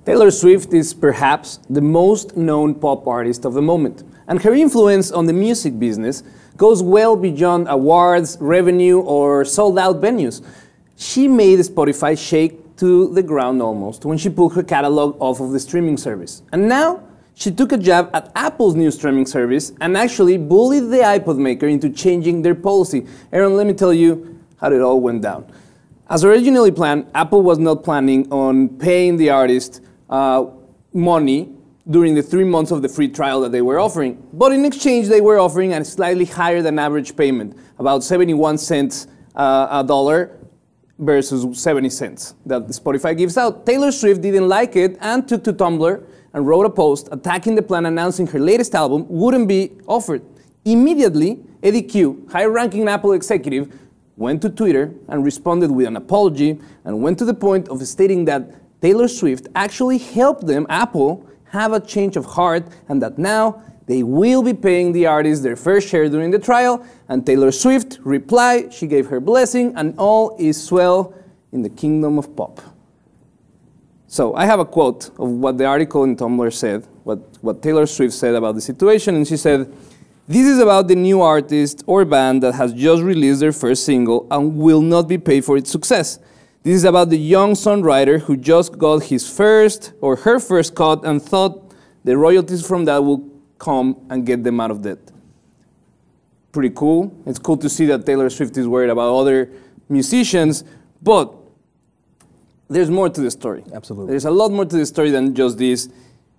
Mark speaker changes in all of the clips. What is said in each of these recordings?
Speaker 1: Taylor Swift is perhaps the most known pop artist of the moment, and her influence on the music business goes well beyond awards, revenue, or sold-out venues. She made Spotify shake to the ground almost when she pulled her catalog off of the streaming service. And now, she took a jab at Apple's new streaming service and actually bullied the iPod maker into changing their policy. Aaron, let me tell you how it all went down. As originally planned, Apple was not planning on paying the artist money during the 3 months of the free trial that they were offering. But in exchange, they were offering a slightly higher than average payment, about 71 cents a dollar versus 70 cents that Spotify gives out. Taylor Swift didn't like it and took to Tumblr and wrote a post attacking the plan, announcing her latest album wouldn't be offered. Immediately, Eddie Q, high-ranking Apple executive, went to Twitter and responded with an apology and went to the point of stating that Taylor Swift actually helped them, Apple, have a change of heart, and that now they will be paying the artists their fair share during the trial. And Taylor Swift replied, she gave her blessing, and all is well in the kingdom of pop. So I have a quote of what the article in Tumblr said, what Taylor Swift said about the situation, and she said, "This is about the new artist or band that has just released their first single and will not be paid for its success. This is about the young songwriter who just got his first or her first cut and thought the royalties from that will come and get them out of debt." Pretty cool. It's cool to see that Taylor Swift is worried about other musicians, but there's more to the story.
Speaker 2: Absolutely.
Speaker 1: There's a lot more to the story than just this.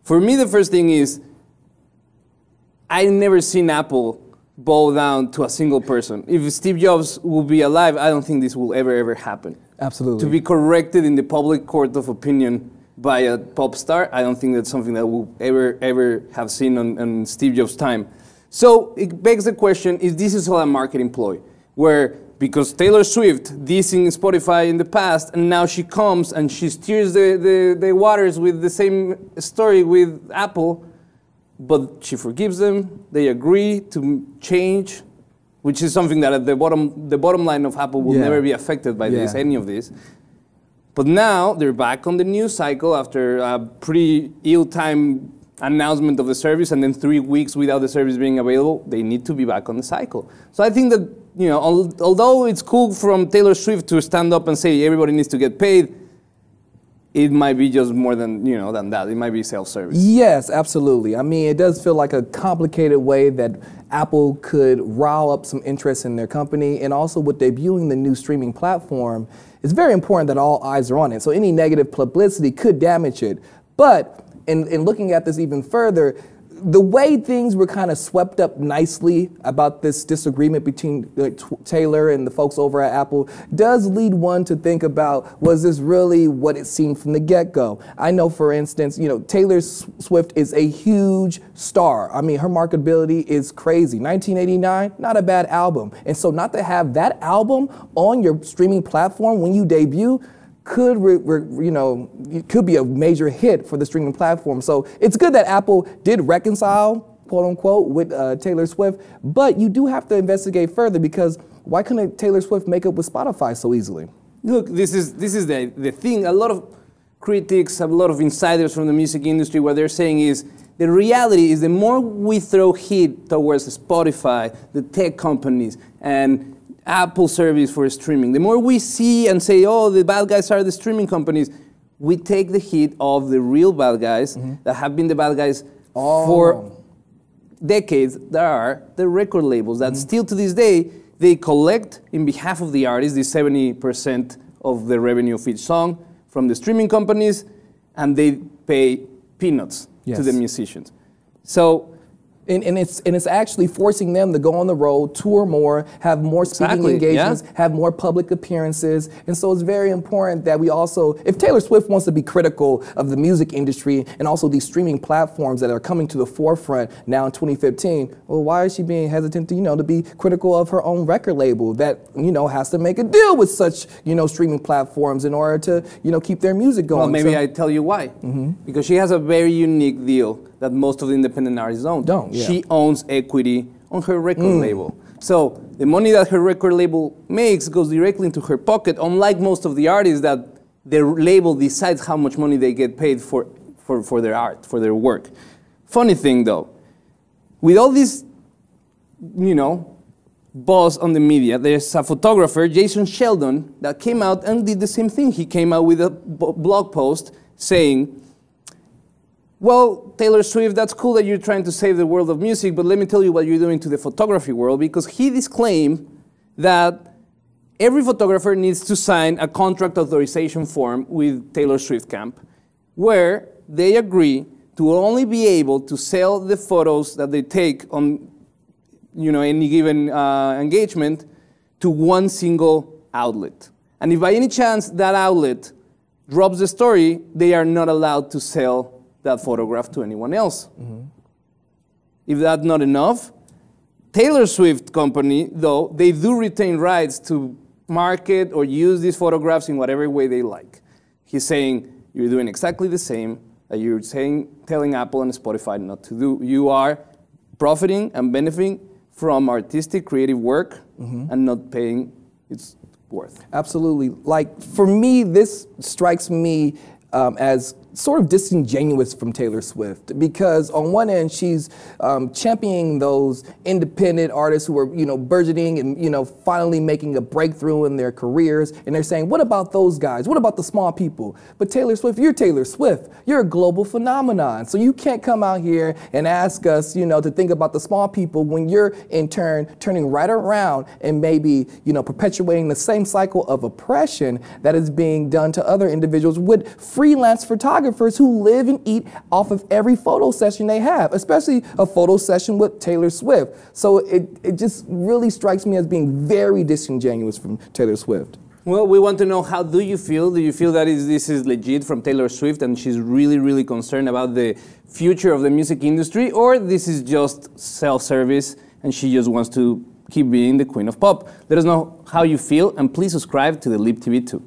Speaker 1: For me, the first thing is, I've never seen Apple bow down to a single person. If Steve Jobs will be alive, I don't think this will ever happen.
Speaker 2: Absolutely.
Speaker 1: To be corrected in the public court of opinion by a pop star, I don't think that's something that we'll ever have seen on Steve Jobs' time. So it begs the question, is this all a marketing ploy? Where, because Taylor Swift dissing Spotify in the past, and now she comes and she steers the waters with the same story with Apple, but she forgives them, they agree to change, which is something that at the bottom line of Apple will never be affected by this, any of this. But now they're back on the news cycle after a pretty ill-timed announcement of the service, and then 3 weeks without the service being available, they need to be back on the cycle. So I think that, you know, although it's cool from Taylor Swift to stand up and say everybody needs to get paid, it might be just more than, you know, than that. It might be self-service.
Speaker 2: Yes, absolutely. I mean, it does feel like a complicated way that Apple could rile up some interest in their company, and also with debuting the new streaming platform, it's very important that all eyes are on it. So any negative publicity could damage it. But in looking at this even further, the way things were kind of swept up nicely about this disagreement between Taylor and the folks over at Apple does lead one to think about, was this really what it seemed from the get-go? I know, for instance, you know, Taylor Swift is a huge star. I mean, her marketability is crazy. 1989, not a bad album. And so not to have that album on your streaming platform when you debut could, it could be a major hit for the streaming platform. So it's good that Apple did reconcile, quote unquote, with Taylor Swift, but you do have to investigate further, because why couldn't Taylor Swift make up with Spotify so easily?
Speaker 1: Look, this is the thing. A lot of critics, a lot of insiders from the music industry, what they're saying is, the reality is the more we throw heat towards Spotify, the tech companies, and Apple service for streaming, the more we see and say, oh, the bad guys are the streaming companies, we take the heat of the real bad guys that have been the bad guys for decades. There are the record labels that still to this day, they collect in behalf of the artists, the 70% of the revenue of each song from the streaming companies, and they pay peanuts to the musicians. So,
Speaker 2: And it's actually forcing them to go on the road, tour more, have more speaking engagements, have more public appearances. And so it's very important that we also, if Taylor Swift wants to be critical of the music industry and also these streaming platforms that are coming to the forefront now in 2015, well, why is she being hesitant to, to be critical of her own record label that, has to make a deal with such, streaming platforms in order to, keep their music going?
Speaker 1: Well, maybe I tell you why. Because she has a very unique deal that most of the independent artists don't. She owns equity on her record label. So the money that her record label makes goes directly into her pocket, unlike most of the artists that the label decides how much money they get paid for their art, for their work. Funny thing though, with all this, buzz on the media, there's a photographer, Jason Sheldon, that came out and did the same thing. He came out with a blog post saying, well, Taylor Swift, that's cool that you're trying to save the world of music, but let me tell you what you're doing to the photography world, because he disclaimed that every photographer needs to sign a contract authorization form with Taylor Swift Camp, where they agree to only be able to sell the photos that they take on any given engagement to one single outlet. And if by any chance that outlet drops the story, they are not allowed to sell that photograph to anyone else. Mm-hmm. If that's not enough, Taylor Swift company, though, they do retain rights to market or use these photographs in whatever way they like. He's saying, you're doing exactly the same that you're telling Apple and Spotify not to do. You are profiting and benefiting from artistic, creative work, mm-hmm. and not paying its worth.
Speaker 2: Absolutely. Like, for me, this strikes me as sort of disingenuous from Taylor Swift, because on one end she's championing those independent artists who are burgeoning and finally making a breakthrough in their careers, and they're saying, what about those guys? What about the small people? But Taylor Swift, you're Taylor Swift. You're a global phenomenon, so you can't come out here and ask us to think about the small people when you're in turn turning right around and maybe perpetuating the same cycle of oppression that is being done to other individuals with freelance photographers who live and eat off of every photo session they have, especially a photo session with Taylor Swift. So it just really strikes me as being very disingenuous from Taylor Swift.
Speaker 1: Well, we want to know, how do you feel? Do you feel that this is legit from Taylor Swift and she's really, really concerned about the future of the music industry, or this is just self-service and she just wants to keep being the queen of pop? Let us know how you feel, and please subscribe to the Lip TV 2.